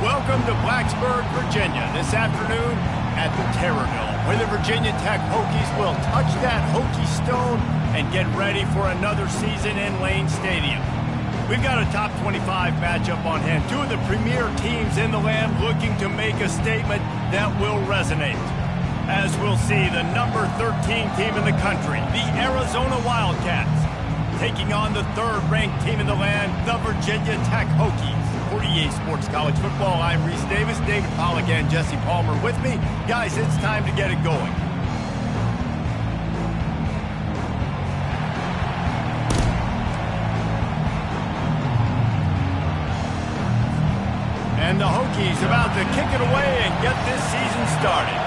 Welcome to Blacksburg, Virginia, this afternoon at the Terror Dome, where the Virginia Tech Hokies will touch that Hokie stone and get ready for another season in Lane Stadium. We've got a top 25 matchup on hand. Two of the premier teams in the land looking to make a statement that will resonate. As we'll see, the number 13 team in the country, the Arizona Wildcats, taking on the third-ranked team in the land, the Virginia Tech Hokies. 48 Sports College Football, I'm Reese Davis, David Pollack and Jesse Palmer with me. Guys, it's time to get it going. And the Hokies about to kick it away and get this season started.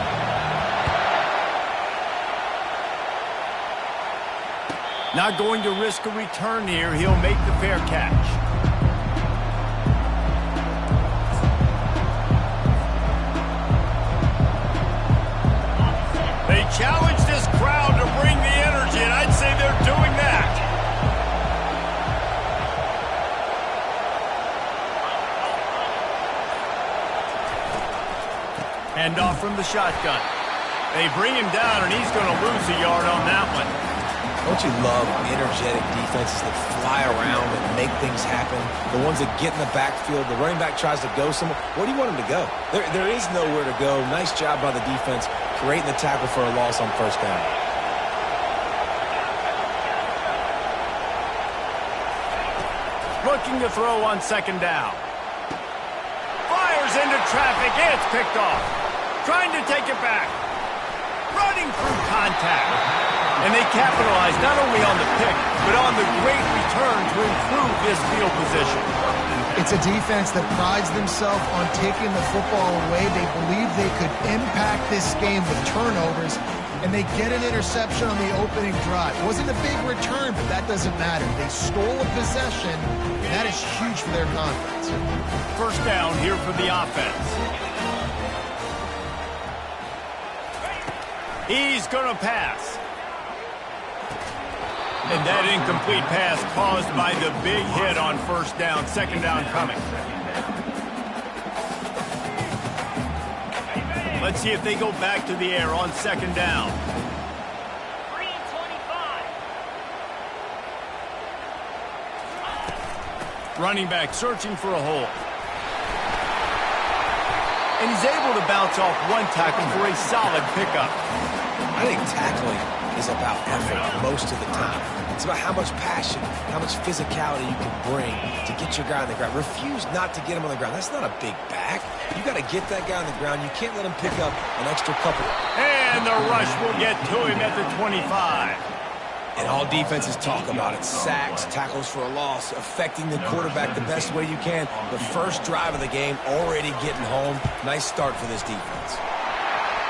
Not going to risk a return here. He'll make the fair catch. They challenge this crowd to bring the energy, and I'd say they're doing that. Hand off from the shotgun. They bring him down, and he's going to lose a yard on that one. Don't you love energetic defenses that fly around and make things happen? The ones that get in the backfield, the running back tries to go somewhere. Where do you want him to go? There is nowhere to go. Nice job by the defense, creating the tackle for a loss on first down. Looking to throw on second down. Fires into traffic, and it's picked off. Trying to take it back. Running through contact. And they capitalize not only on the pick, but on the great return to improve this field position. It's a defense that prides themselves on taking the football away. They believe they could impact this game with turnovers, and they get an interception on the opening drive. It wasn't a big return, but that doesn't matter. They stole a possession, and that is huge for their confidence. First down here for the offense. He's going to pass. And that incomplete pass caused by the big hit on first down. Second down coming. Let's see if they go back to the air on second down. 3 and 25. Running back searching for a hole. And he's able to bounce off one tackle for a solid pickup. I think tackling is about effort most of the time. It's about how much passion, how much physicality you can bring to get your guy on the ground. Refuse not to get him on the ground. That's not a big back. You got to get that guy on the ground. You can't let him pick up an extra couple. And the rush will get to him at the 25. And all defenses talk about it. Sacks, tackles for a loss, affecting the quarterback the best way you can. The first drive of the game, already getting home. Nice start for this defense.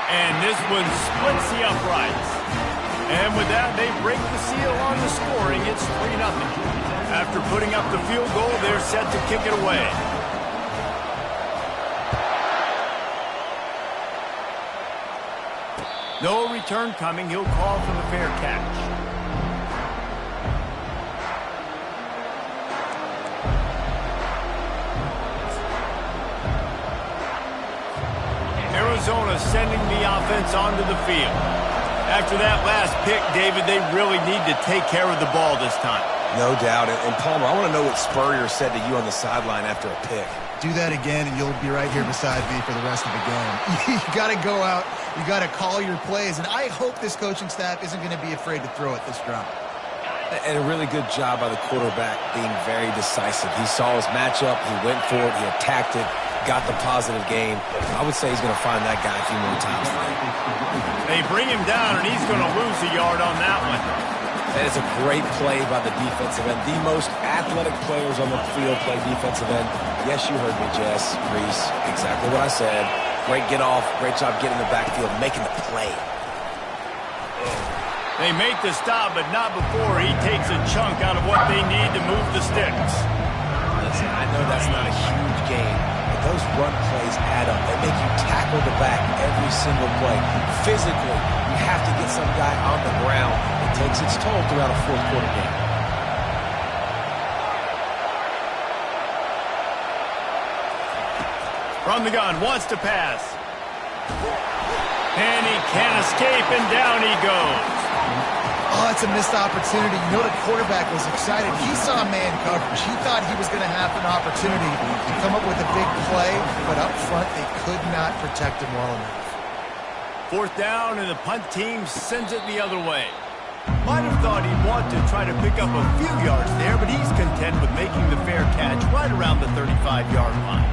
And this one splits the uprights. And with that, they break the seal on the scoring. It's 3-0. After putting up the field goal, they're set to kick it away. No return coming. He'll call for the fair catch. Arizona sending the offense onto the field. After that last pick, David, they really need to take care of the ball this time. No doubt. And Palmer, I want to know what Spurrier said to you on the sideline after a pick. Do that again, and you'll be right here beside me for the rest of the game. You got to go out. You got to call your plays. And I hope this coaching staff isn't going to be afraid to throw at this drive. And a really good job by the quarterback being very decisive. He saw his matchup. He went for it. He attacked it. Got the positive game. I would say he's going to find that guy a few more times. They bring him down, and he's going to lose a yard on that one. That is a great play by the defensive end. The most athletic players on the field play defensive end. Yes, you heard me, Jess, Reese. Exactly what I said. Great get off. Great job getting in the backfield, making the play. They make the stop, but not before he takes a chunk out of what they need to move the sticks. Listen, I know that's not a huge game. Those run plays add up. They make you tackle the back every single play. Physically, you have to get some guy on the ground. It takes its toll throughout a fourth quarter game. From the gun, wants to pass. And he can't escape, and down he goes. Oh, it's a missed opportunity. You know the quarterback was excited. He saw man coverage. He thought he was going to have an opportunity to come up with a big play, but up front they could not protect him well enough. Fourth down, and the punt team sends it the other way. Might have thought he'd want to try to pick up a few yards there, but he's content with making the fair catch right around the 35-yard line.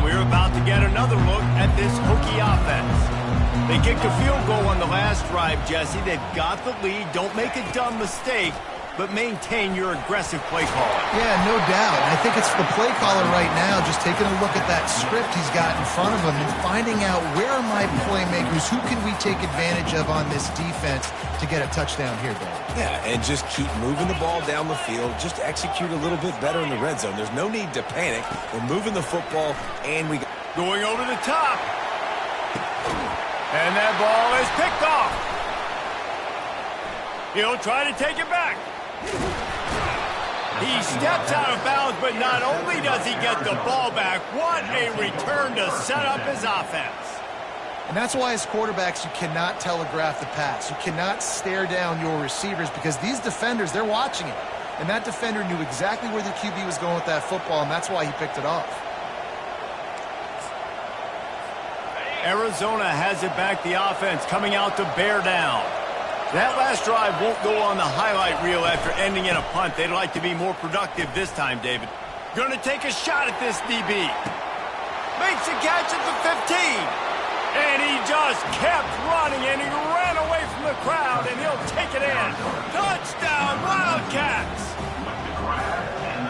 We're about to get another look at this Hokie offense. They kicked a field goal on the last drive, Jesse. They've got the lead. Don't make a dumb mistake, but maintain your aggressive play call. Yeah, no doubt. I think it's the play caller right now just taking a look at that script he's got in front of him and finding out where are my playmakers, who can we take advantage of on this defense to get a touchdown here, Dave. Yeah, and just keep moving the ball down the field. Just execute a little bit better in the red zone. There's no need to panic. We're moving the football, and we going over the top. And that ball is picked off. He'll try to take it back. He steps out of bounds, but not only does he get the ball back, what a return to set up his offense. And that's why as quarterbacks, you cannot telegraph the pass. You cannot stare down your receivers because these defenders, they're watching it. And that defender knew exactly where the QB was going with that football, and that's why he picked it off. Arizona has it back, the offense coming out to bear down. That last drive won't go on the highlight reel after ending in a punt. They'd like to be more productive this time, David. Going to take a shot at this DB. Makes a catch at the 15. And he just kept running, and he ran away from the crowd, and he'll take it in. Touchdown, Wildcats!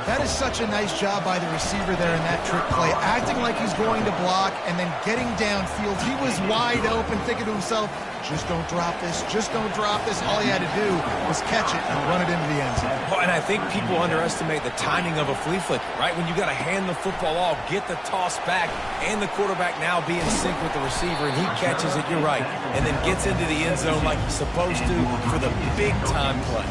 That is such a nice job by the receiver there in that trick play, acting like he's going to block and then getting downfield. He was wide open, thinking to himself, just don't drop this, just don't drop this. All he had to do was catch it and run it into the end zone. Well, and I think people underestimate the timing of a flea flicker, right? When you got to hand the football off, get the toss back, and the quarterback now be in sync with the receiver, and he catches it, you're right, and then gets into the end zone like he's supposed to for the big-time play.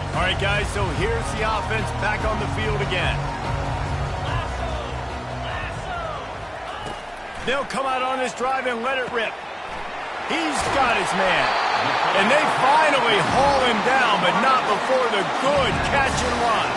All right, guys, so here's the offense back on the field again. They'll come out on this drive and let it rip. He's got his man. And they finally haul him down, but not before the good catch and run.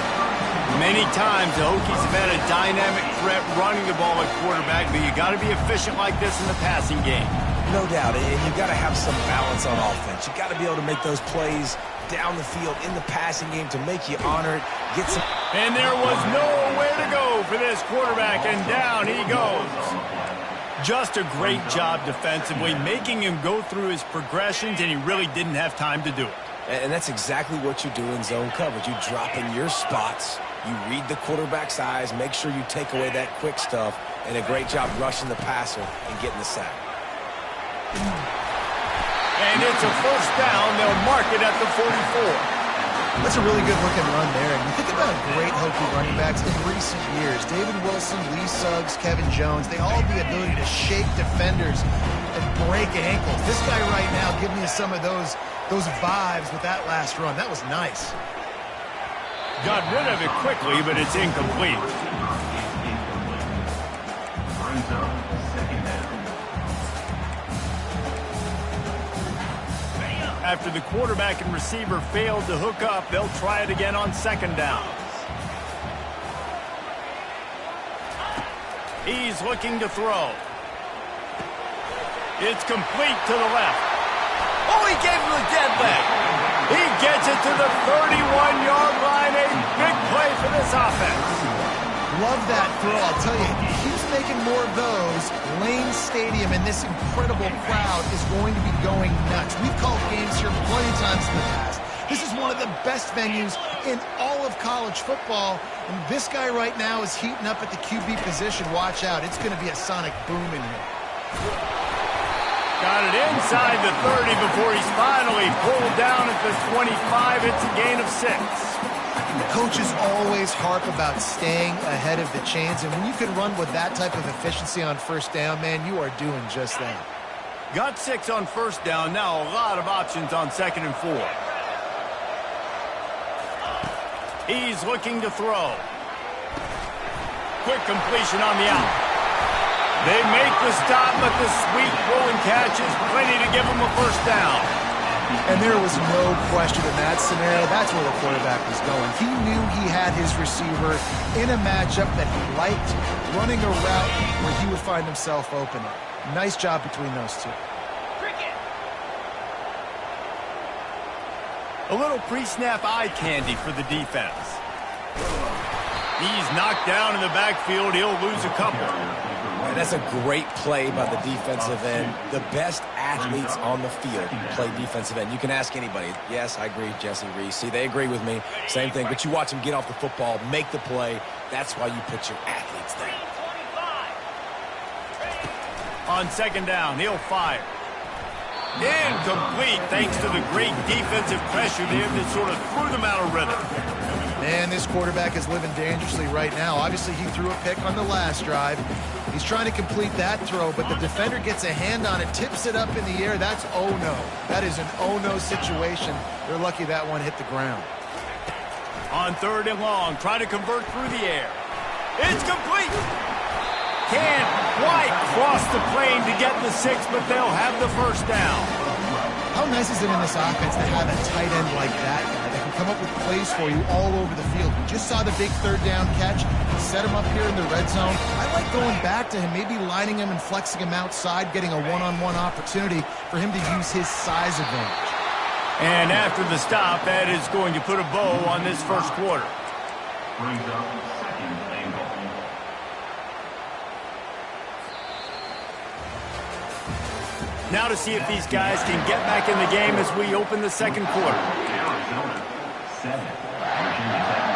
Many times the Hokies have had a dynamic threat running the ball at quarterback, but you got to be efficient like this in the passing game. No doubt, and you got to have some balance on offense. You got to be able to make those plays down the field in the passing game to make you honor it, get some. And there was nowhere to go for this quarterback, and down he goes. Just a great job defensively, making him go through his progressions, and he really didn't have time to do it. And that's exactly what you do in zone coverage. You drop in your spots, you read the quarterback's eyes, make sure you take away that quick stuff, and a great job rushing the passer and getting the sack. And it's a first down. They'll mark it at the 44. That's a really good looking run there. And you think about great Hokie running backs in recent years. David Wilson, Lee Suggs, Kevin Jones, they all have the ability to shake defenders and break ankles. This guy right now giving me some of those vibes with that last run. That was nice. Got rid of it quickly, but it's incomplete. After the quarterback and receiver failed to hook up, they'll try it again on second down. He's looking to throw. It's complete to the left. Oh, he gave him a dead leg. He gets it to the 31-yard line. A big play for this offense. Love that throw. I'll tell you, he keeps making more of those. Lane Stadium and this incredible crowd is going to be going nuts. We've called games here plenty of times in the past. This is one of the best venues in all of college football. And this guy right now is heating up at the QB position. Watch out. It's going to be a sonic boom in here. Got it inside the 30 before he's finally pulled down at the 25. It's a gain of 6. Coaches always harp about staying ahead of the chains, and when you can run with that type of efficiency on first down, man, you are doing just that. Got 6 on first down. Now a lot of options on 2nd and 4. He's looking to throw. Quick completion on the out. They make the stop, but the sweet rolling catch is plenty to give them a first down. And there was no question in that scenario. That's where the quarterback was going. He knew he had his receiver in a matchup that he liked, running a route where he would find himself open. Nice job between those two. A little pre-snap eye candy for the defense. He's knocked down in the backfield. He'll lose a couple. And that's a great play by the defensive end. The best athletes on the field play defensive end. You can ask anybody. Yes, I agree, Jesse Reese. See, they agree with me. Same thing. But you watch them get off the football, make the play. That's why you put your athletes there. On 2nd down, he'll fire. Incomplete thanks to the great defensive pressure there that sort of threw them out of rhythm. Man, this quarterback is living dangerously right now. Obviously, he threw a pick on the last drive. He's trying to complete that throw, but the defender gets a hand on it, tips it up in the air. That's oh-no. That is an oh-no situation. They're lucky that one hit the ground. On 3rd and long, trying to convert through the air. It's complete. Can't quite cross the plane to get the 6, but they'll have the first down. How nice is it in this offense to have a tight end like that guy that can come up with plays for you all over the field? We just saw the big 3rd down catch. He set him up here in the red zone. I like going back to him, maybe lining him and flexing him outside, getting a one-on-one opportunity for him to use his size advantage. And after the stop, that is going to put a bow on this first quarter. Brings up 2nd and goal. Now to see if these guys can get back in the game as we open the 2nd quarter. Arizona 7, Virginia Tech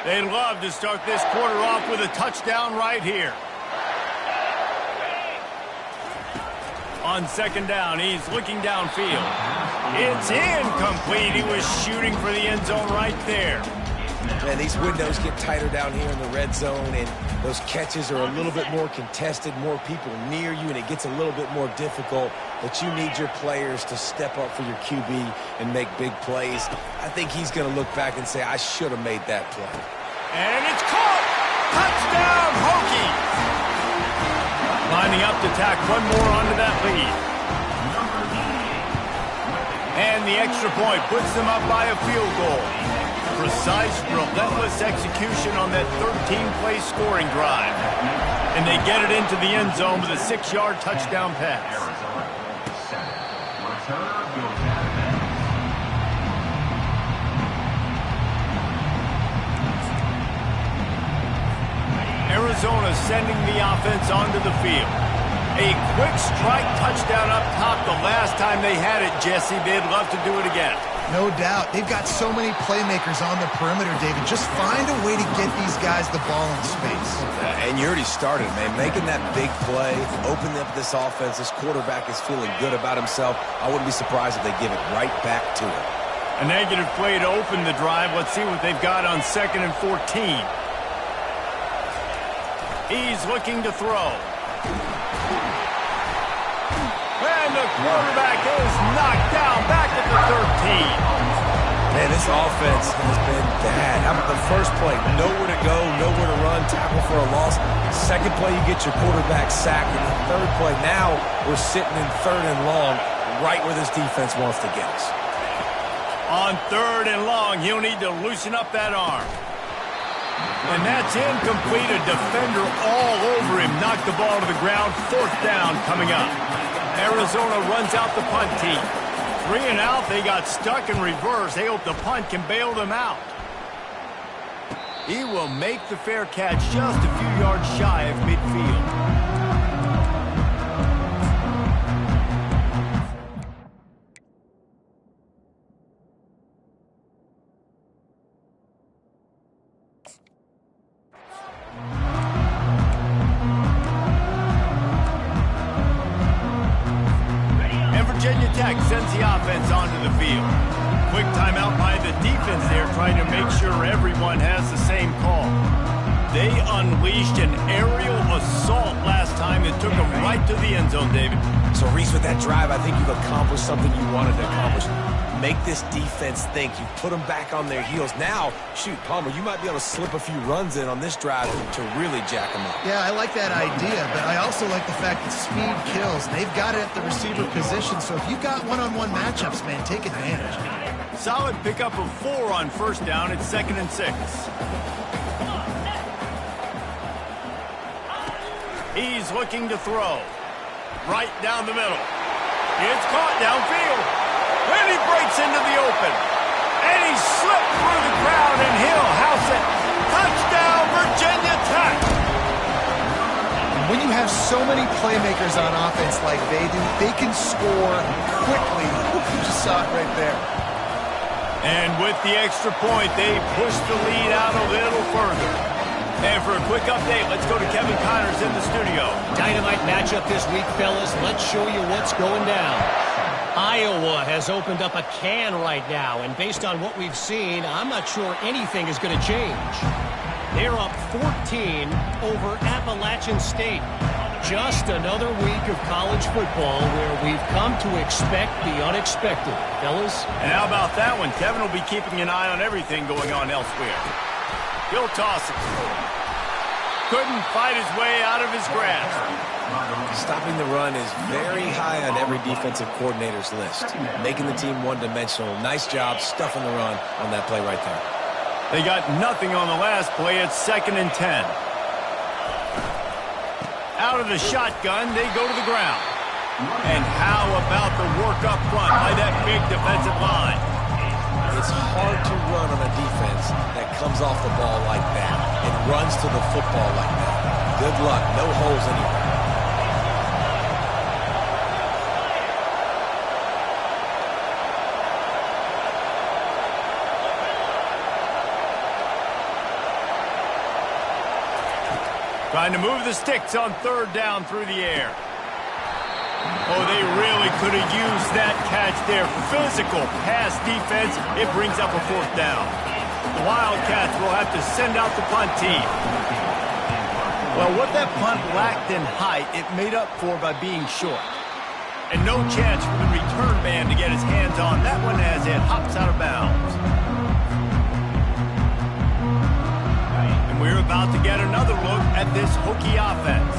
3. They'd love to start this quarter off with a touchdown right here. On 2nd down, he's looking downfield. It's incomplete. He was shooting for the end zone right there. Man, these windows get tighter down here in the red zone, and those catches are a little bit more contested, more people near you, and it gets a little bit more difficult. But you need your players to step up for your QB and make big plays. I think he's going to look back and say, I should have made that play. And it's caught! Touchdown, Hokies! Lining up to tack one more onto that lead. And the extra point puts them up by a field goal. Precise, relentless execution on that 13-play scoring drive. And they get it into the end zone with a 6-yard touchdown pass. Arizona 7. Returner goes out of bounds. Arizona sending the offense onto the field. A quick strike touchdown up top the last time they had it, Jesse. They'd love to do it again. No doubt. They've got so many playmakers on the perimeter, David. Just find a way to get these guys the ball in space. And you already started, man. Making that big play, opening up this offense. This quarterback is feeling good about himself. I wouldn't be surprised if they give it right back to him. A negative play to open the drive. Let's see what they've got on 2nd and 14. He's looking to throw. And the quarterback is knocked down back at the 13. Man, this offense has been bad. How about the first play? Nowhere to go, nowhere to run, tackle for a loss. Second play, you get your quarterback sacked. And the third play, now we're sitting in 3rd and long, right where this defense wants to get us. On 3rd and long, he'll need to loosen up that arm. And that's incomplete. A defender all over him. Knocked the ball to the ground. 4th down coming up. Arizona runs out the punt team. 3 and out. They got stuck in reverse. They hope the punt can bail them out. He will make the fair catch just a few yards shy of midfield. Virginia Tech sends the offense onto the field. Quick timeout by the defense there, trying to make sure everyone has the same call. They unleashed an aerial assault last time that took them right to the end zone, David. So, Reese, with that drive, I think you've accomplished something you wanted to accomplish. Make this defense think. You put them back on their heels. Now, shoot, Palmer, you might be able to slip a few runs in on this drive to really jack them up. Yeah, I like that idea, but I also like the fact that speed kills. They've got it at the receiver position, so if you've got one-on-one matchups, man, take advantage. Solid pickup of 4 on first down. It's 2nd and 6. He's looking to throw. Right down the middle. It's caught downfield. And he breaks into the open. And he slipped through the crowd, and he'll house it. Touchdown, Virginia Tech. When you have so many playmakers on offense like they do, they can score quickly. You just saw it right there. And with the extra point, they push the lead out a little further. And for a quick update, let's go to Kevin Connors in the studio. Dynamite matchup this week, fellas. Let's show you what's going down. Iowa has opened up a can right now, and based on what we've seen, I'm not sure anything is going to change. They're up 14 over Appalachian State. Just another week of college football where we've come to expect the unexpected. Fellas? And how about that one? Kevin will be keeping an eye on everything going on elsewhere. He'll toss it. Couldn't fight his way out of his grasp. Stopping the run is very high on every defensive coordinator's list. Making the team one-dimensional. Nice job stuffing the run on that play right there. They got nothing on the last play. It's 2nd and 10. Out of the shotgun, they go to the ground. And how about the work up front by that big defensive line? It's hard to run on a defense that comes off the ball like that and runs to the football like that. Good luck. No holes anywhere. Trying to move the sticks on 3rd down through the air. Oh, they really could have used that catch there. Physical pass defense. It brings up a 4th down. The Wildcats will have to send out the punt team. Well, what that punt lacked in height, it made up for by being short. And no chance for the return man to get his hands on that one as it hops out of bounds. And we're about to get another look at this Hokie offense.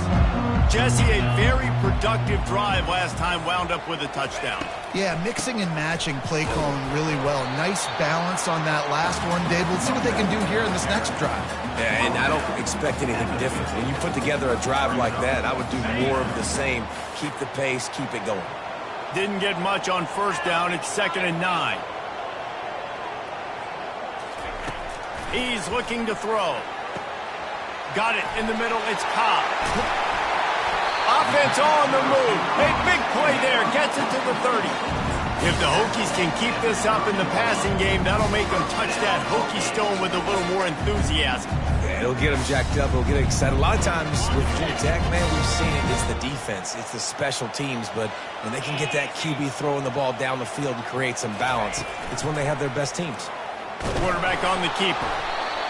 Jesse, a very productive drive last time wound up with a touchdown. Yeah, mixing and matching play calling really well. Nice balance on that last one, Dave. Let's see what they can do here in this next drive. Yeah, and I don't expect anything different. When you put together a drive like that, I would do more of the same. Keep the pace, keep it going. Didn't get much on 1st down. It's 2nd and 9. He's looking to throw. Got it in the middle. It's Cobb. Offense on the move. A big play there. Gets it to the 30. If the Hokies can keep this up in the passing game, that'll make them touch that Hokie stone with a little more enthusiasm. Yeah, it'll get them jacked up. It'll get excited. A lot of times with Virginia Tech, man, we've seen it. It's the defense. It's the special teams. But when they can get that QB throwing the ball down the field and create some balance, it's when they have their best teams. Quarterback on the keeper.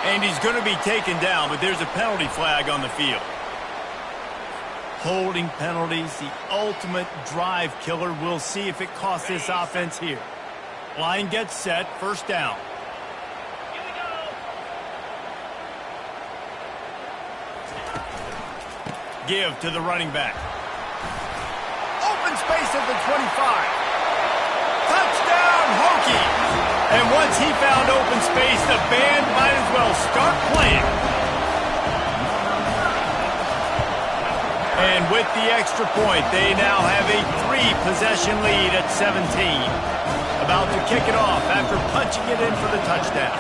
And he's going to be taken down, but there's a penalty flag on the field. Holding penalties, the ultimate drive killer. We'll see if it costs this offense here. Line gets set, 1st down. Give to the running back. Open space at the 25. Touchdown, Hokies! And once he found open space, the band might as well start playing. And with the extra point, they now have a 3-possession lead at 17. About to kick it off after punching it in for the touchdown.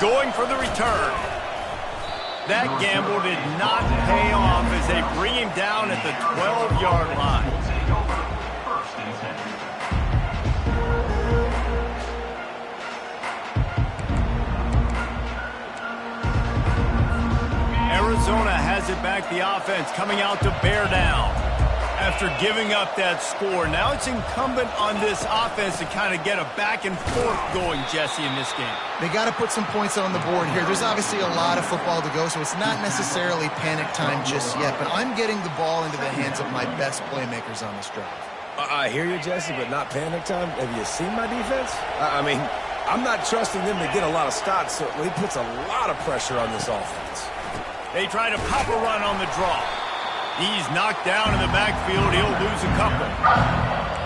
Going for the return. That gamble did not pay off as they bring him down at the 12-yard line. Arizona has it back, the offense coming out to bear down. After giving up that score, now it's incumbent on this offense to kind of get a back and forth going, Jesse, in this game. They got to put some points on the board here. There's obviously a lot of football to go, so it's not necessarily panic time just yet, but I'm getting the ball into the hands of my best playmakers on this drive. I hear you, Jesse, but not panic time. Have you seen my defense? I mean, I'm not trusting them to get a lot of stops, so he puts a lot of pressure on this offense. They try to pop a run on the draw. He's knocked down in the backfield. He'll lose a couple.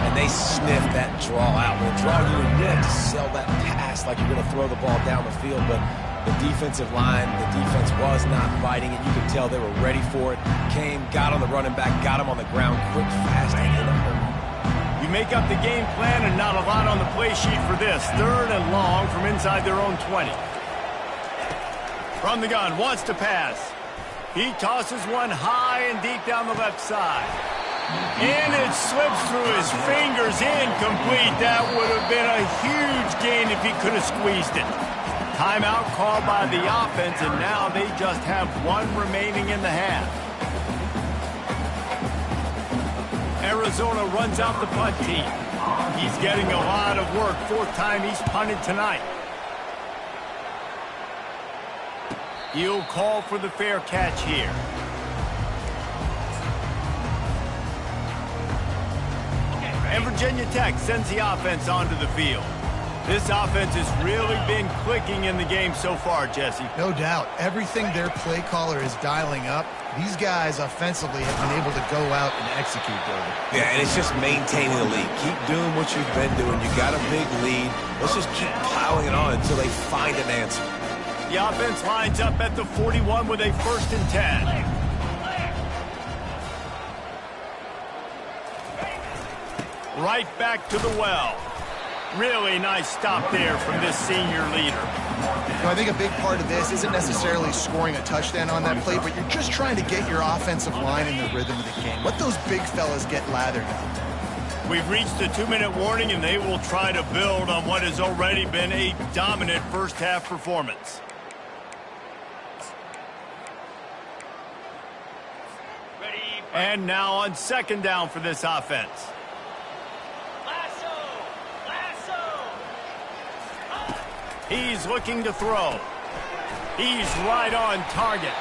And they sniff that draw out. With a draw, you really have to sell that pass like you're going to throw the ball down the field. But the defensive line, the defense was not fighting it. You could tell they were ready for it. Came, got on the running back, got him on the ground quick, fast, and in a hurry. You make up the game plan and not a lot on the play sheet for this. 3rd and long from inside their own 20. From the gun, wants to pass. He tosses one high and deep down the left side. And it slips through his fingers, incomplete. That would have been a huge gain if he could have squeezed it. Timeout called by the offense, and now they just have one remaining in the half. Arizona runs out the punt team. He's getting a lot of work. 4th time he's punted tonight. He'll call for the fair catch here. And Virginia Tech sends the offense onto the field. This offense has really been clicking in the game so far, Jesse. No doubt. Everything their play caller is dialing up, these guys offensively have been able to go out and execute, David. Yeah, and it's just maintaining the lead. Keep doing what you've been doing. You got a big lead. Let's just keep piling it on until they find an answer. The offense lines up at the 41 with a 1st and 10. Right back to the well. Really nice stop there from this senior leader. I think a big part of this isn't necessarily scoring a touchdown on that play, but you're just trying to get your offensive line in the rhythm of the game. Let those big fellas get lathered out there. We've reached the 2-minute warning, and they will try to build on what has already been a dominant first-half performance. And now on 2nd down for this offense. He's looking to throw. He's right on target.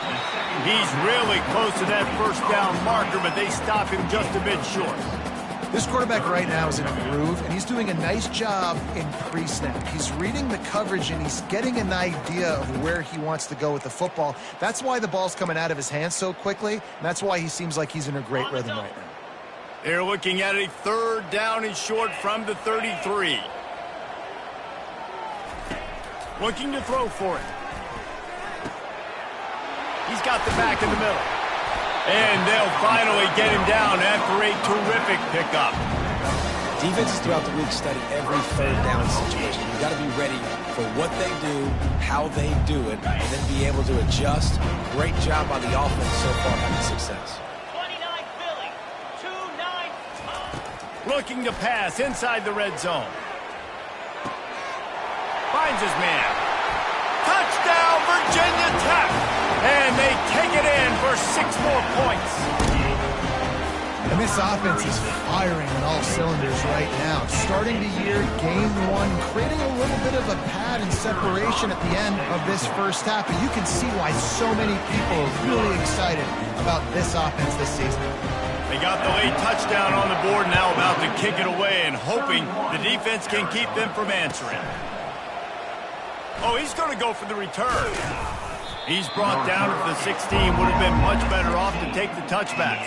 He's really close to that 1st down marker, but they stop him just a bit short. This quarterback right now is in a groove, and he's doing a nice job in pre-snap. He's reading the coverage, and he's getting an idea of where he wants to go with the football. That's why the ball's coming out of his hands so quickly, and that's why he seems like he's in a great rhythm right now. They're looking at a 3rd down and short from the 33. Looking to throw for it. He's got the back in the middle. And they'll finally get him down after a terrific pickup. Defenses throughout the week study every 3rd down situation. You've got to be ready for what they do, how they do it, and then be able to adjust. Great job by the offense so far having success. 29 Philly, 2-9. Looking to pass inside the red zone. Finds his man. Touchdown, Virginia Tech. And they take it in for 6 more points. And this offense is firing on all cylinders right now. Starting the year, game 1, creating a little bit of a pad and separation at the end of this first half. And you can see why so many people are really excited about this offense this season. They got the late touchdown on the board, now about to kick it away and hoping the defense can keep them from answering. Oh, he's going to go for the return. He's brought down at the 16. Would have been much better off to take the touchback.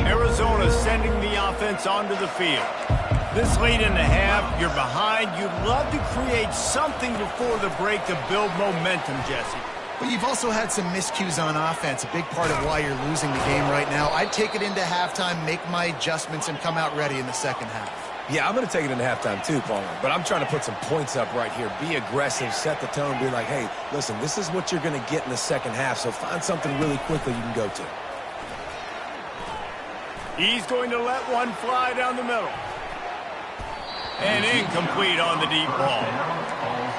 Arizona sending the offense onto the field. This late in the half, you're behind. You'd love to create something before the break to build momentum, Jesse. But you've also had some miscues on offense, a big part of why you're losing the game right now. I'd take it into halftime, make my adjustments, and come out ready in the second half. Yeah, I'm going to take it into halftime too, Palmer. But I'm trying to put some points up right here. Be aggressive, set the tone, be like, hey, listen, this is what you're going to get in the second half, so find something really quickly you can go to. He's going to let one fly down the middle. And incomplete on the deep ball.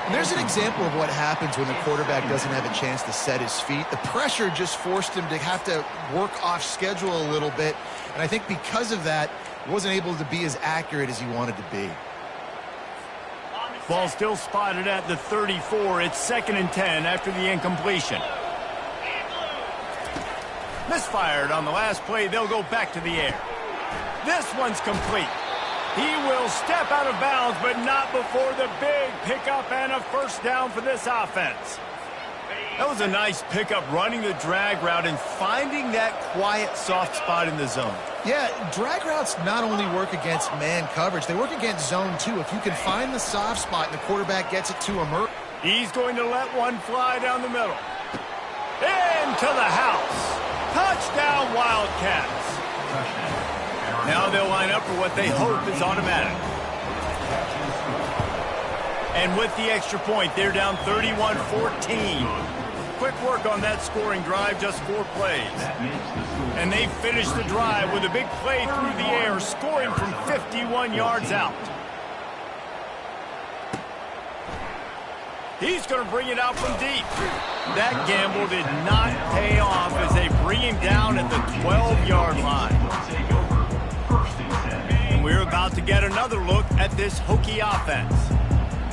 And there's an example of what happens when the quarterback doesn't have a chance to set his feet. The pressure just forced him to have to work off schedule a little bit. And I think because of that, he wasn't able to be as accurate as he wanted to be. Ball still spotted at the 34. It's 2nd and 10 after the incompletion. Misfired on the last play. They'll go back to the air. This one's complete. He will step out of bounds, but not before the big pickup and a first down for this offense. That was a nice pickup, running the drag route and finding that quiet, soft spot in the zone. Yeah, drag routes not only work against man coverage, they work against zone too. If you can find the soft spot and the quarterback gets it to him. He's going to let one fly down the middle. Into the house. Touchdown, Wildcats. Now they'll line up for what they hope is automatic. And with the extra point, they're down 31-14. Quick work on that scoring drive, just 4 plays. And they finish the drive with a big play through the air, scoring from 51 yards out. He's going to bring it out from deep. That gamble did not pay off as they bring him down at the 12-yard line. And we're about to get another look at this Hokie offense.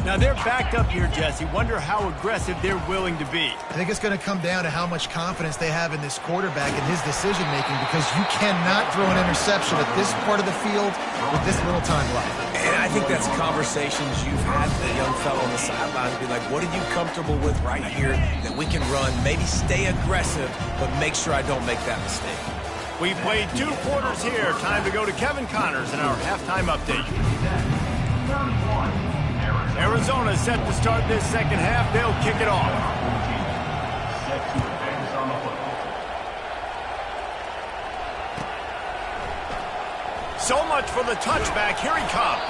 Now, they're backed up here, Jesse. Wonder how aggressive they're willing to be. I think it's going to come down to how much confidence they have in this quarterback and his decision-making, because you cannot throw an interception at this part of the field with this little time left. And I think that's conversations you've had with the young fellow on the sidelines. Be like, what are you comfortable with right here that we can run? Maybe stay aggressive, but make sure I don't make that mistake. We played 2 quarters here. Time to go to Kevin Connors in our halftime update. Arizona set to start this second half. They'll kick it off. So much for the touchback. Here he comes.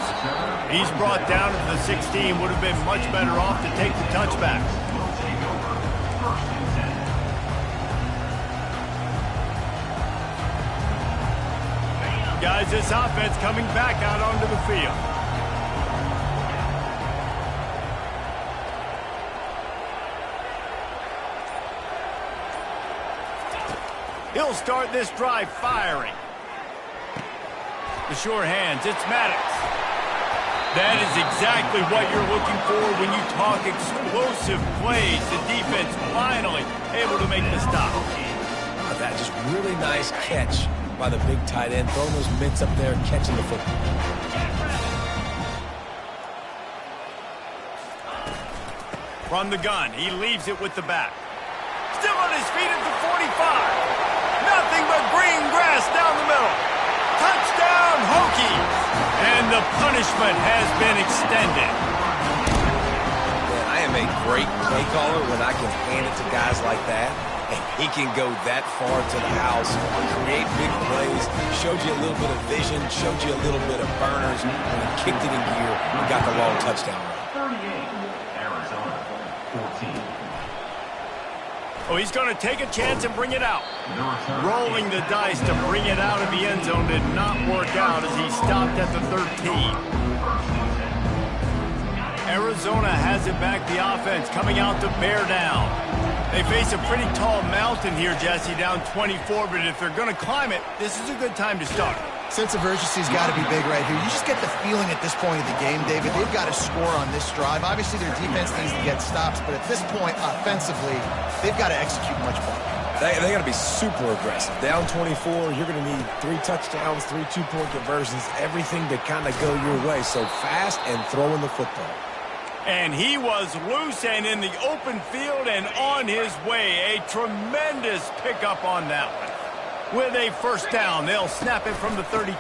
He's brought down to the 16. Would have been much better off to take the touchback. Guys, this offense coming back out onto the field. He'll start this drive firing. The sure hands, it's Maddox. That is exactly what you're looking for when you talk explosive plays. The defense finally able to make the stop. That just really nice catch by the big tight end, throwing those mitts up there, catching the football. From the gun, he leaves it with the back. Still on his feet at the 45. Nothing but green grass down the middle. Touchdown, Hokies. And the punishment has been extended. Man, I am a great play caller when I can hand it to guys like that. And he can go that far to the house, create big plays, showed you a little bit of vision, showed you a little bit of burners, and he kicked it in gear and got the long touchdown run. 38, Arizona, 14. Oh, he's going to take a chance and bring it out. Rolling the dice to bring it out of the end zone did not work out as he stopped at the 13. Arizona has it back, the offense coming out to bear down. They face a pretty tall mountain here, Jesse, down 24, but if they're going to climb it, this is a good time to start. Sense of urgency's got to be big right here. You just get the feeling at this point of the game, David, they've got to score on this drive. Obviously, their defense needs to get stops, but at this point, offensively, they've got to execute much better. They got to be super aggressive. Down 24, you're going to need 3 touchdowns, 3 two-point conversions, everything to kind of go your way. So fast and throwing the football. And he was loose and in the open field and on his way. A tremendous pickup on that one. With a first down, they'll snap it from the 32.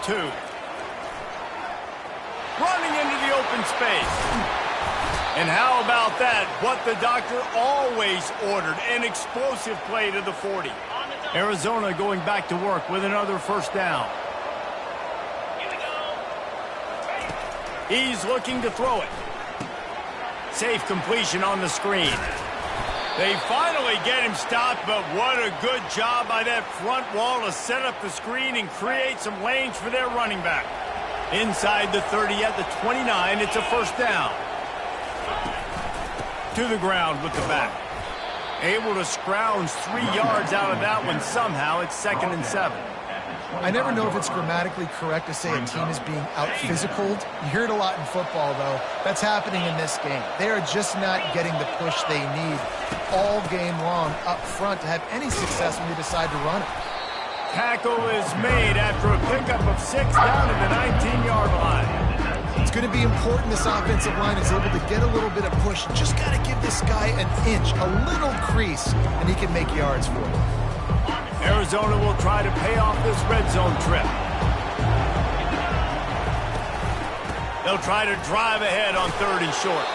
Running into the open space. And how about that? What the doctor always ordered, an explosive play to the 40. Arizona going back to work with another first down. He's looking to throw it. Safe completion on the screen. They finally get him stopped, but what a good job by that front wall to set up the screen and create some lanes for their running back. Inside the 30 at the 29, it's a first down. To the ground with the back. Able to scrounge 3 yards out of that one somehow. It's 2nd and 7. I never know if it's grammatically correct to say a team is being out-physicaled. You hear it a lot in football, though. That's happening in this game. They are just not getting the push they need all game long up front to have any success when they decide to run it. Tackle is made after a pickup of 6 down at the 19-yard line. It's going to be important this offensive line is able to get a little bit of push. Just got to give this guy an inch, a little crease, and he can make yards for it. Arizona will try to pay off this red zone trip. They'll try to drive ahead on 3rd and short.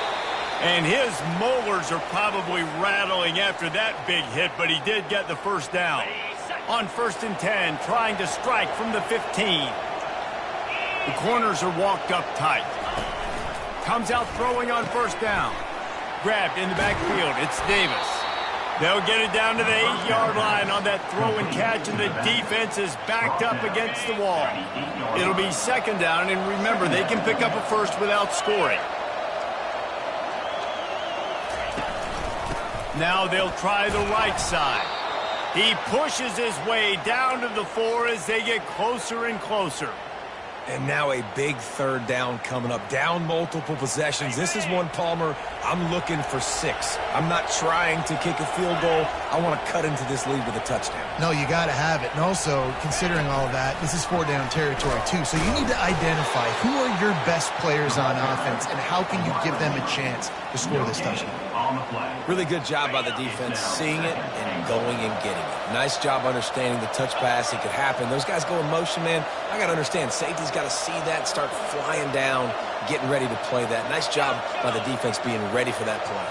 And his molars are probably rattling after that big hit, but he did get the first down. On 1st and 10, trying to strike from the 15. The corners are walked up tight. Comes out throwing on 1st down. Grabbed in the backfield. It's Davis. They'll get it down to the 8-yard line on that throw and catch, and the defense is backed up against the wall. It'll be 2nd down, and remember, they can pick up a first without scoring. Now they'll try the right side. He pushes his way down to the 4 as they get closer and closer. And now a big 3rd down coming up. Down multiple possessions. This is one, Palmer, I'm looking for 6. I'm not trying to kick a field goal. I want to cut into this lead with a touchdown. No, you got to have it. And also, considering all of that, this is 4-down territory, too. So you need to identify who are your best players on offense and how can you give them a chance to score this touchdown. Really good job by the defense, seeing it and going and getting it. Nice job understanding the touch pass. It could happen. Those guys go in motion, man. I got to understand. Safety's got to see that, start flying down, getting ready to play that. Nice job by the defense being ready for that play.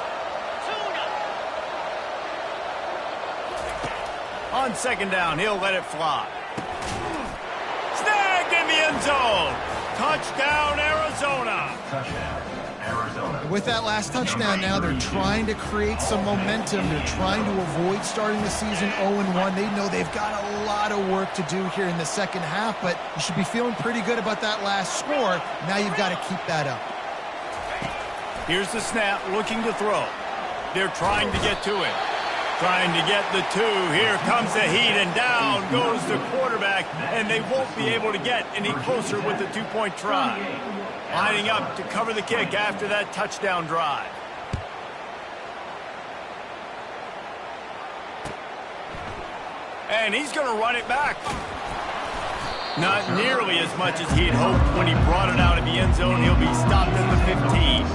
On 2nd down, he'll let it fly. Snagged in the end zone. Touchdown, Arizona. Touchdown, Arizona. With that last touchdown now, they're trying to create some momentum. They're trying to avoid starting the season 0-1. They know they've got a lot of work to do here in the second half, but you should be feeling pretty good about that last score. Now you've got to keep that up. Here's the snap, looking to throw. They're trying to get to it. Trying to get the 2. Here comes the heat, and down goes the quarterback, and they won't be able to get any closer with the 2-point try. Lining up to cover the kick after that touchdown drive. And he's going to run it back. Not nearly as much as he had hoped when he brought it out of the end zone. He'll be stopped at the 15.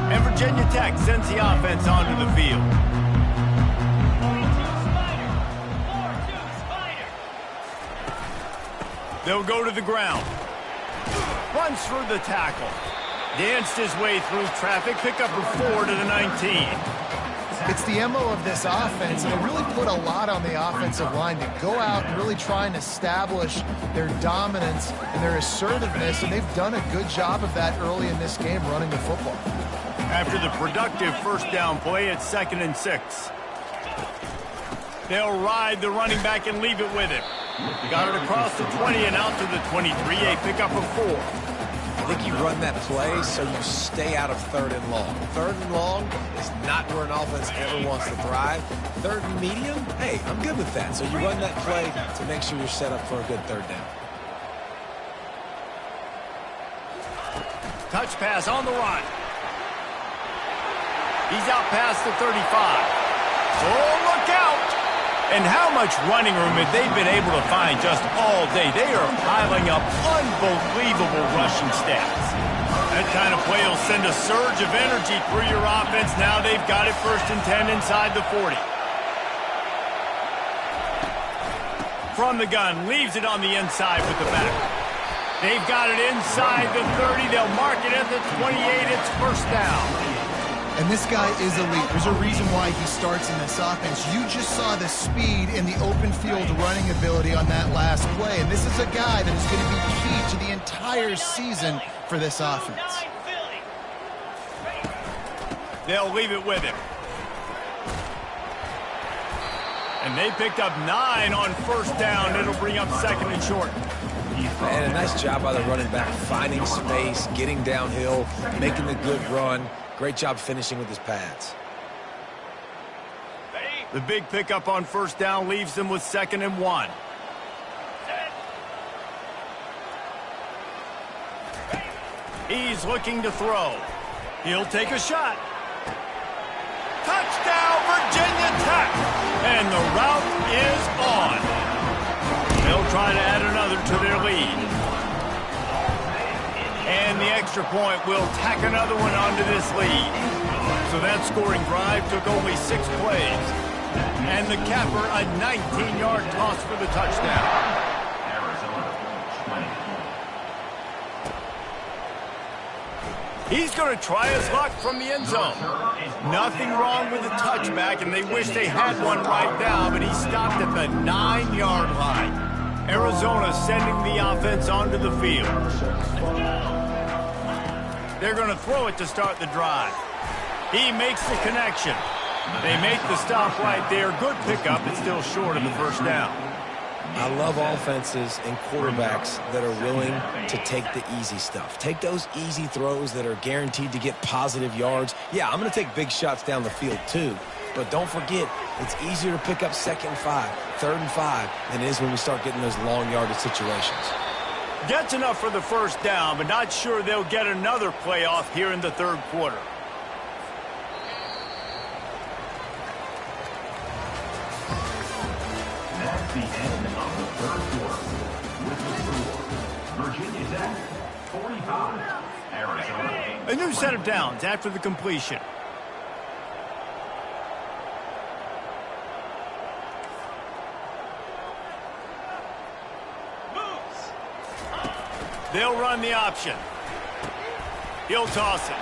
And Virginia Tech sends the offense onto the field. They'll go to the ground. Runs through the tackle. Danced his way through traffic. Pick up a 4 to the 19. It's the MO of this offense, and they really put a lot on the offensive line to go out and really try and establish their dominance and their assertiveness, and they've done a good job of that early in this game running the football. After the productive 1st down play, it's 2nd and 6. They'll ride the running back and leave it with him. Got it across the 20 and out to the 23. A pickup of 4. I think you run that play so you stay out of 3rd and long. 3rd and long is not where an offense ever wants to thrive. 3rd and medium, hey, I'm good with that. So you run that play to make sure you're set up for a good 3rd down. Touch pass on the run. He's out past the 35. Oh, look out! And how much running room have they been able to find just all day? They are piling up unbelievable rushing stats. That kind of play will send a surge of energy through your offense. Now they've got it 1st and 10 inside the 40. From the gun, leaves it on the inside with the back. They've got it inside the 30. They'll mark it at the 28. It's 1st down. And this guy is elite. There's a reason why he starts in this offense. You just saw the speed and the open field running ability on that last play. And this is a guy that is going to be key to the entire season for this offense. They'll leave it with him. And they picked up 9 on 1st down. It'll bring up 2nd and short. And a nice job by the running back, finding space, getting downhill, making the good run. Great job finishing with his pads. The big pickup on first down leaves them with 2nd and 1. He's looking to throw. He'll take a shot. Touchdown, Virginia Tech! And the route is on. They'll try to add another to their lead. And the extra point will tack another one onto this lead. So that scoring drive took only 6 plays. And the capper, a 19-yard toss for the touchdown. He's going to try his luck from the end zone. Nothing wrong with the touchback, and they wish they had one right now, but he stopped at the 9-yard line. Arizona sending the offense onto the field. They're going to throw it to start the drive. He makes the connection. They make the stop right there. Good pickup. It's still short of the first down. I love offenses and quarterbacks that are willing to take the easy stuff. Take those easy throws that are guaranteed to get positive yards. Yeah, I'm going to take big shots down the field too. But don't forget, it's easier to pick up 2nd and 5, 3rd and 5 than it is when we start getting those long yardage situations. Gets enough for the first down, but not sure they'll get another playoff here in the 3rd quarter. That's the end of the 3rd quarter. With the score, Virginia Tech 45, Arizona 8. A new set of downs after the completion. They'll run the option. He'll toss it.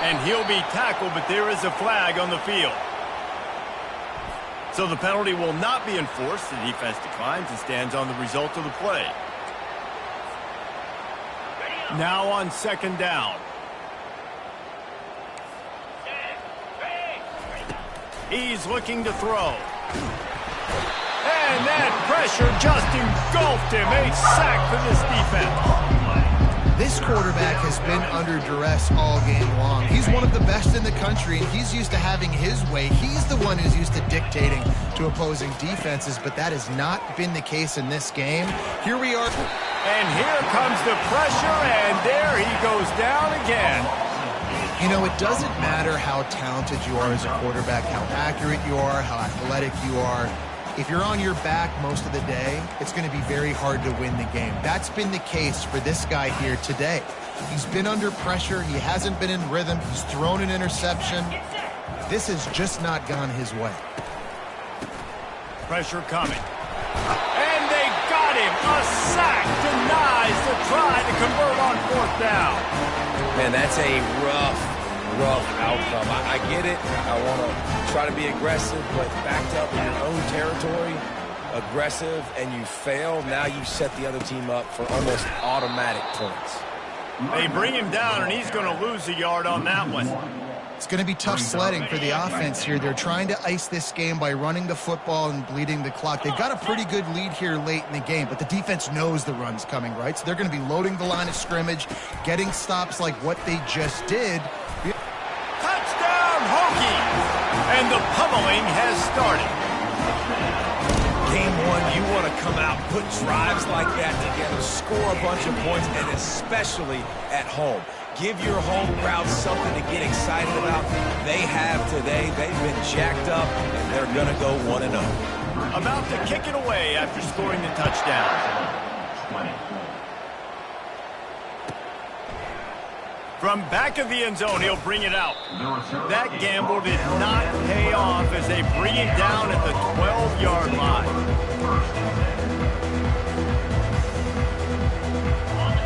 And he'll be tackled, but there is a flag on the field. So the penalty will not be enforced. The defense declines and stands on the result of the play. Now on 2nd down. He's looking to throw. And that pressure just engulfed him. A sack for this defense. This quarterback has been under duress all game long. He's one of the best in the country, and he's used to having his way. He's the one who's used to dictating to opposing defenses, but that has not been the case in this game. Here we are. And here comes the pressure, and there he goes down again. You know, it doesn't matter how talented you are as a quarterback, how accurate you are, how athletic you are. If you're on your back most of the day, it's going to be very hard to win the game. That's been the case for this guy here today. He's been under pressure. He hasn't been in rhythm. He's thrown an interception. This has just not gone his way. Pressure coming. And they got him. A sack denies the try to convert on 4th down. Man, that's a rough outcome. I get it. I want to try to be aggressive, but backed up in your own territory, aggressive, and you fail. Now you set the other team up for almost automatic points. They bring him down, and he's going to lose a yard on that one. It's going to be tough sledding for the offense here. They're trying to ice this game by running the football and bleeding the clock. They've got a pretty good lead here late in the game, but the defense knows the run's coming, right? So they're going to be loading the line of scrimmage, getting stops like what they just did. Touchdown, Hokies! And the pummeling has started. Game 1, you want to come out, put drives like that together, score a bunch of points, and especially at home. Give your home crowd something to get excited about. They have today. They've been jacked up, and they're going to go 1-0. About to kick it away after scoring the touchdown. 20. From back of the end zone, he'll bring it out. That gamble did not pay off as they bring it down at the 12-yard line.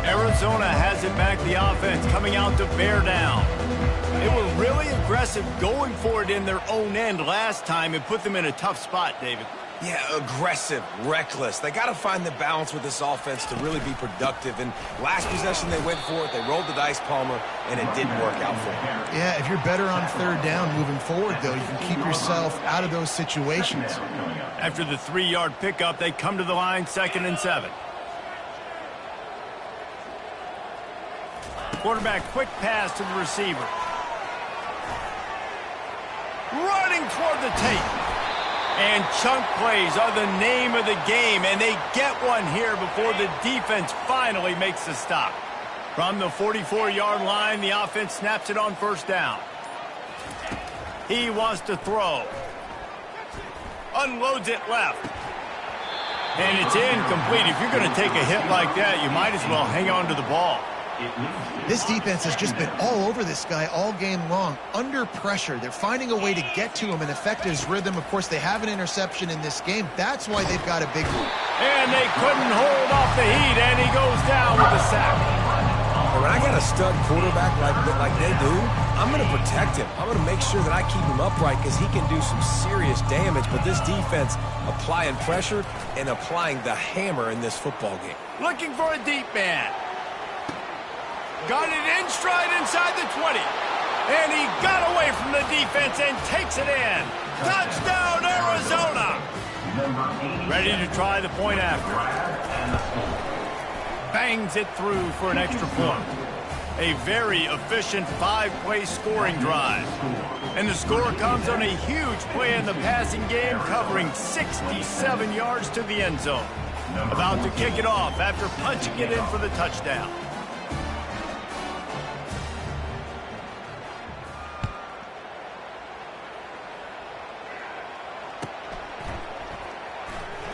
Arizona has it back, the offense coming out to bear down. They were really aggressive going for it in their own end last time and put them in a tough spot, David. Yeah, aggressive, reckless. They got to find the balance with this offense to really be productive. And last possession, they went for it. They rolled the dice, Palmer, and it didn't work out for them. Yeah, if you're better on 3rd down moving forward, though, you can keep yourself out of those situations. After the 3-yard pickup, they come to the line 2nd and 7. quarterback quick pass to the receiver. Running toward the tape. And chunk plays are the name of the game, and they get one here before the defense finally makes the stop. From the 44-yard line, the offense snaps it on first down. He wants to throw. Unloads it left. And it's incomplete. If you're going to take a hit like that, you might as well hang on to the ball. This defense has just been all over this guy all game long. Under pressure, they're finding a way to get to him and affect his rhythm. Of course, they have an interception in this game. That's why they've got a big lead. And they couldn't hold off the heat, and he goes down with a sack. When I got a stud quarterback like they do, I'm going to protect him. I'm going to make sure that I keep him upright because he can do some serious damage. But this defense applying pressure and applying the hammer in this football game. Looking for a deep man. Got it in stride inside the 20. And he got away from the defense and takes it in. Touchdown, Arizona! Ready to try the point after. Bangs it through for an extra point. A very efficient 5-play scoring drive. And the score comes on a huge play in the passing game, covering 67 yards to the end zone. About to kick it off after punching it in for the touchdown.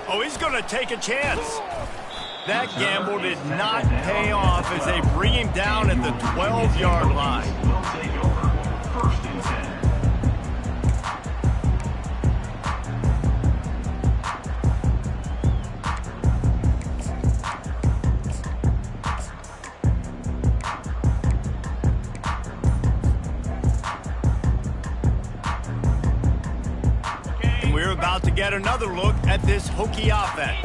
Oh, he's going to take a chance. That gamble did not pay off as they bring him down at the 12-yard line. First and 10. And we're about to get another look at this Hokie offense.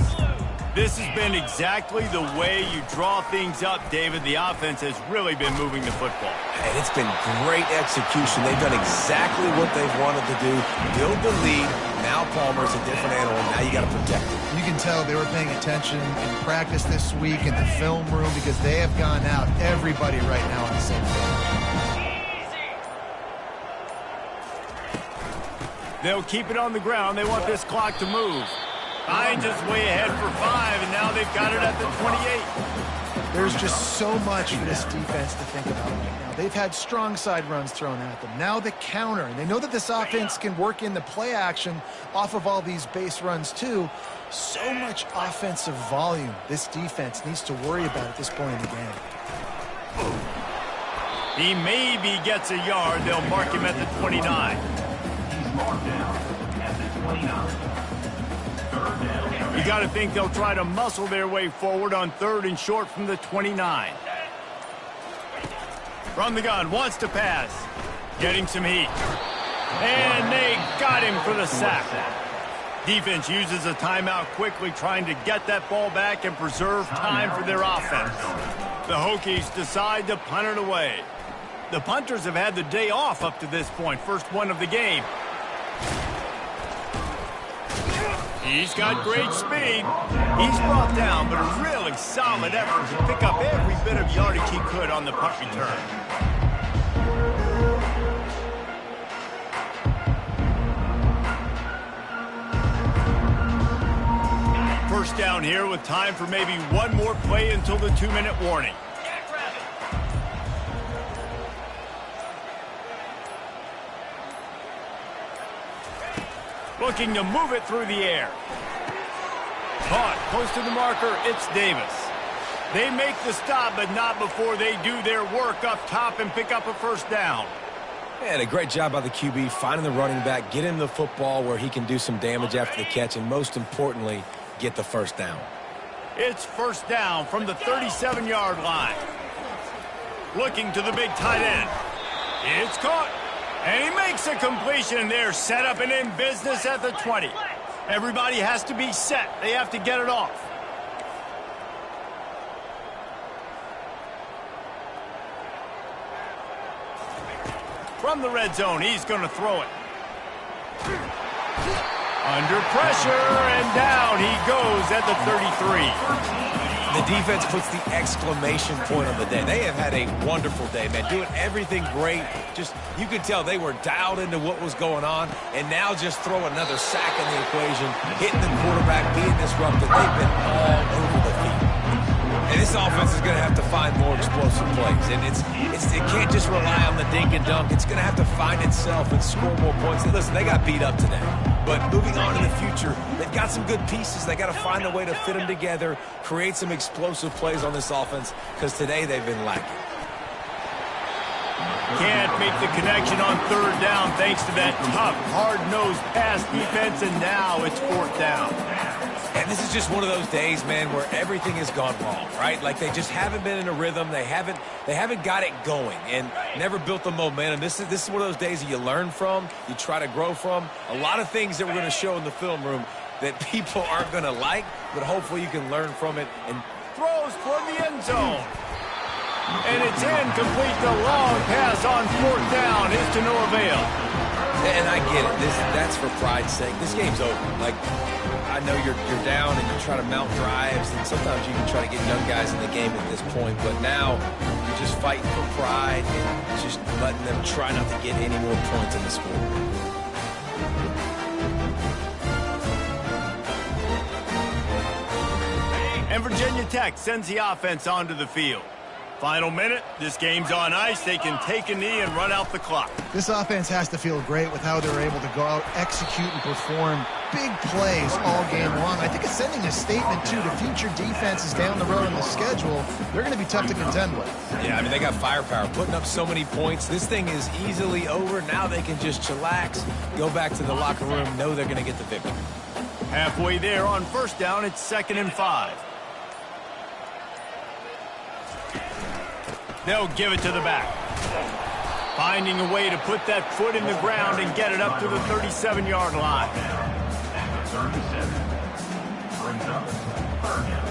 This has been exactly the way you draw things up, David. The offense has really been moving the football. And it's been great execution. They've done exactly what they've wanted to do. Build the lead. Now Palmer's a different animal. Now you got to protect it. You can tell they were paying attention in practice this week in the film room because they have gone out, everybody right now on the same page. They'll keep it on the ground. They want this clock to move. Hines is way ahead for 5, and now they've got it at the 28. There's just so much for this defense to think about right now. They've had strong side runs thrown at them. Now the counter, and they know that this offense can work in the play action off of all these base runs too. So much offensive volume this defense needs to worry about at this point in the game. He maybe gets a yard. They'll mark him at the 29. He's marked down at the 29. You got to think they'll try to muscle their way forward on 3rd and short from the 29. From the gun, wants to pass. Getting some heat. And they got him for the sack. Defense uses a timeout quickly, trying to get that ball back and preserve time for their offense. The Hokies decide to punt it away. The punters have had the day off up to this point. First one of the game. He's got great speed. He's brought down, but a really solid effort to pick up every bit of yardage he could on the punt return. First down here with time for maybe one more play until the 2-minute warning. Looking to move it through the air. Caught close to the marker, it's Davis. They make the stop, but not before they do their work up top and pick up a first down. And a great job by the QB finding the running back, get him the football where he can do some damage after the catch, and most importantly, get the first down. It's first down from the 37-yard line. Looking to the big tight end. It's caught. And he makes a completion there, set up and in business at the 20. Everybody has to be set. They have to get it off. From the red zone, he's going to throw it. Under pressure, and down he goes at the 33. The defense puts the exclamation point on the day. They have had a wonderful day, man. Doing everything great. Just, you could tell they were dialed into what was going on. And now just throw another sack in the equation, hitting the quarterback, being disrupted. They've been all over the field. And this offense is going to have to find more explosive plays. And it can't just rely on the dink and dunk. It's going to have to find itself and score more points. And listen, they got beat up today. But moving on in the future, they've got some good pieces. They got to find a way to fit them together, create some explosive plays on this offense, because today they've been lacking. Can't make the connection on third down thanks to that tough, hard-nosed pass defense, and now it's fourth down. And this is just one of those days, man, where everything has gone wrong, right? Like they just haven't been in a rhythm. They haven't got it going and never built the momentum. This is one of those days that you learn from, you try to grow from. A lot of things that we're going to show in the film room that people aren't going to like, but hopefully you can learn from it. And throws for the end zone. And it's incomplete. The long pass on fourth down is to no avail. And I get it. That's for pride's sake. This game's over. Like, I know you're down and you're trying to mount drives, and sometimes you can try to get young guys in the game at this point, but now you're just fighting for pride and just letting them try not to get any more points in the score. And Virginia Tech sends the offense onto the field. Final minute, this game's on ice. They can take a knee and run out the clock. This offense has to feel great with how they're able to go out, execute, and perform big plays all game long. I think it's sending a statement, too, to future defenses down the road in the schedule. They're going to be tough to contend with. Yeah, I mean, they got firepower, putting up so many points. This thing is easily over. Now they can just chillax, go back to the locker room, know they're going to get the victory. Halfway there on first down, it's 2nd and 5. They'll give it to the back. Finding a way to put that foot in the ground and get it up to the 37-yard line. At the 37. Brings up third down.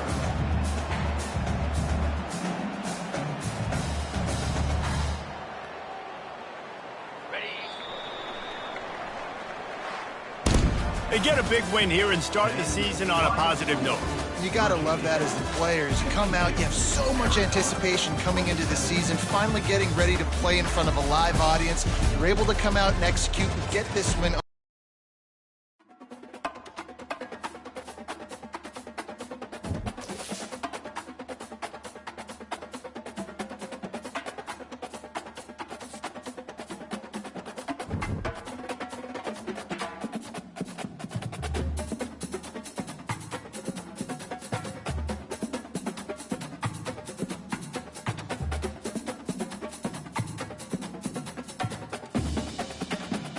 They get a big win here and start the season on a positive note. You got to love that as the players. You come out, you have so much anticipation coming into the season, finally getting ready to play in front of a live audience. You're able to come out and execute and get this win.